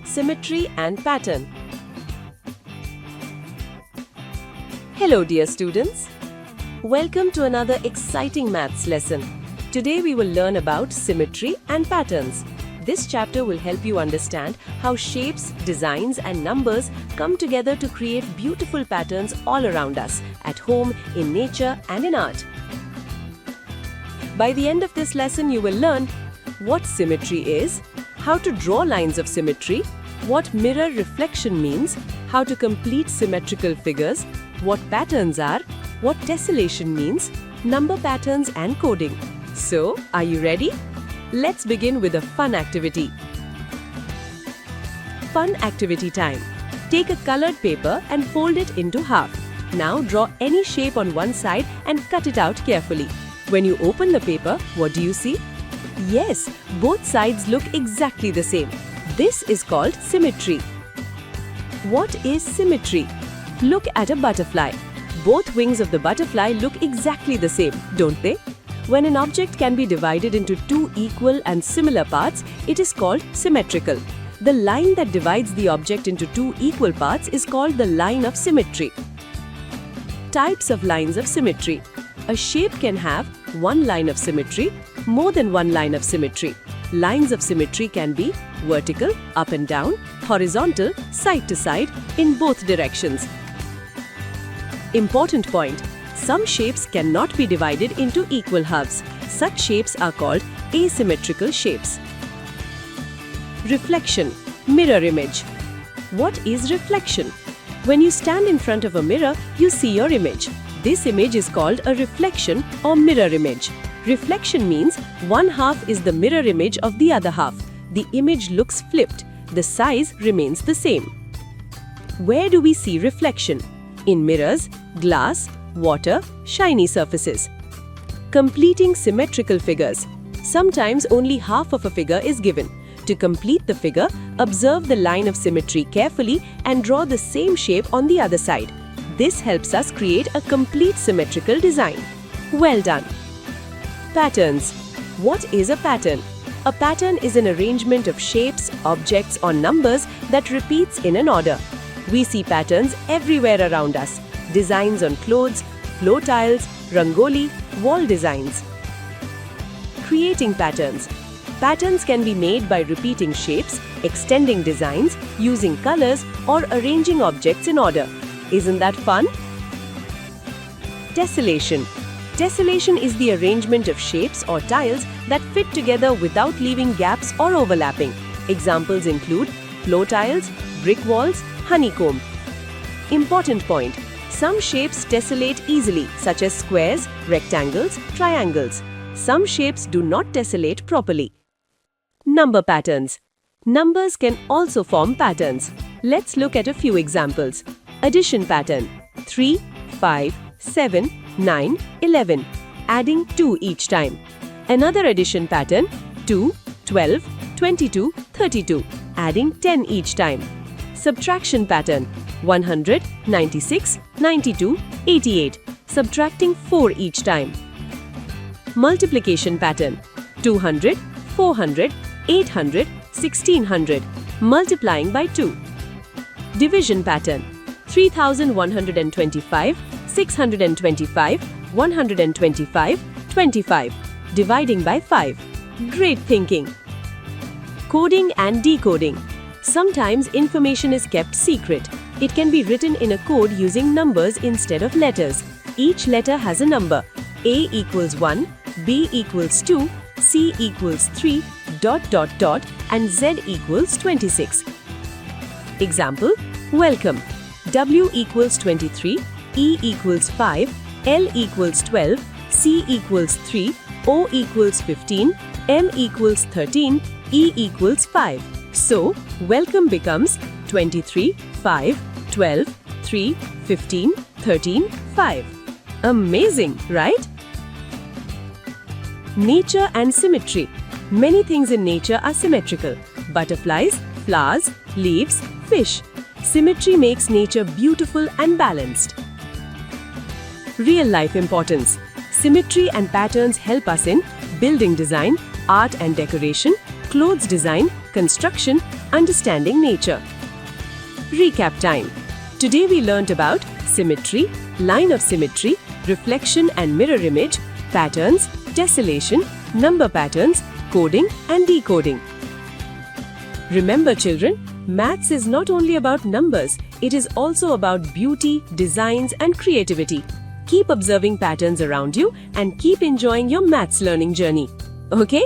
symmetry and pattern. Hello dear students. Welcome to another exciting maths lesson. Today we will learn about symmetry and patterns. This chapter will help you understand how shapes, designs and numbers come together to create beautiful patterns all around us, at home, in nature and in art. By the end of this lesson you will learn what symmetry is, how to draw lines of symmetry, what mirror reflection means, how to complete symmetrical figures, what patterns are, what tessellation means, number patterns and coding. So, are you ready? Let's begin with a fun activity. Fun activity time. Take a colored paper and fold it into half. Now draw any shape on one side and cut it out carefully. When you open the paper, what do you see? Yes, both sides look exactly the same. This is called symmetry. What is symmetry? Look at a butterfly. Both wings of the butterfly look exactly the same, don't they? When an object can be divided into two equal and similar parts, it is called symmetrical. The line that divides the object into two equal parts is called the line of symmetry. Types of lines of symmetry. A shape can have one line of symmetry, more than one line of symmetry. Lines of symmetry can be vertical, up and down, horizontal, side to side, in both directions. Important point. Some shapes cannot be divided into equal halves. Such shapes are called asymmetrical shapes. Reflection, mirror image. What is reflection? When you stand in front of a mirror, you see your image. This image is called a reflection or mirror image. Reflection means one half is the mirror image of the other half. The image looks flipped. The size remains the same. Where do we see reflection? In mirrors, glass, water, shiny surfaces. Completing symmetrical figures. Sometimes only half of a figure is given. To complete the figure, observe the line of symmetry carefully and draw the same shape on the other side. This helps us create a complete symmetrical design. Well done! Patterns. What is a pattern? A pattern is an arrangement of shapes, objects or numbers that repeats in an order. We see patterns everywhere around us. Designs on clothes, floor tiles, rangoli, wall designs. Creating patterns. Patterns can be made by repeating shapes, extending designs, using colors, or arranging objects in order. Isn't that fun? Tessellation. Tessellation is the arrangement of shapes or tiles that fit together without leaving gaps or overlapping. Examples include floor tiles, brick walls, honeycomb. Important point. Some shapes tessellate easily, such as squares, rectangles, triangles. Some shapes do not tessellate properly. Number patterns. Numbers can also form patterns. Let's look at a few examples. Addition pattern. 3, 5, 7, 9, 11. Adding 2 each time. Another addition pattern. 2, 12, 22, 32. Adding 10 each time. Subtraction pattern. 100, 96, 92, 88. Subtracting 4 each time. Multiplication pattern. 200, 400, 800, 1600. Multiplying by 2. Division pattern. 3125, 625, 125, 25. Dividing by 5. Great thinking! Coding and decoding. Sometimes information is kept secret. It can be written in a code using numbers instead of letters. Each letter has a number. A equals 1, B equals 2, C equals 3, ... and Z equals 26. Example, welcome. W equals 23, E equals 5, L equals 12, C equals 3, O equals 15, M equals 13, E equals 5. So, welcome becomes 23, 5, 12, 3, 15, 13, 5. Amazing, right? Nature and symmetry. Many things in nature are symmetrical. Butterflies, flowers, leaves, fish. Symmetry makes nature beautiful and balanced. Real life importance. Symmetry and patterns help us in building design, art and decoration, clothes design, construction, understanding nature. Recap time. Today we learnt about symmetry, line of symmetry, reflection and mirror image, patterns, tessellation, number patterns, coding and decoding. Remember children, maths is not only about numbers, it is also about beauty, designs and creativity. Keep observing patterns around you and keep enjoying your maths learning journey. Okay?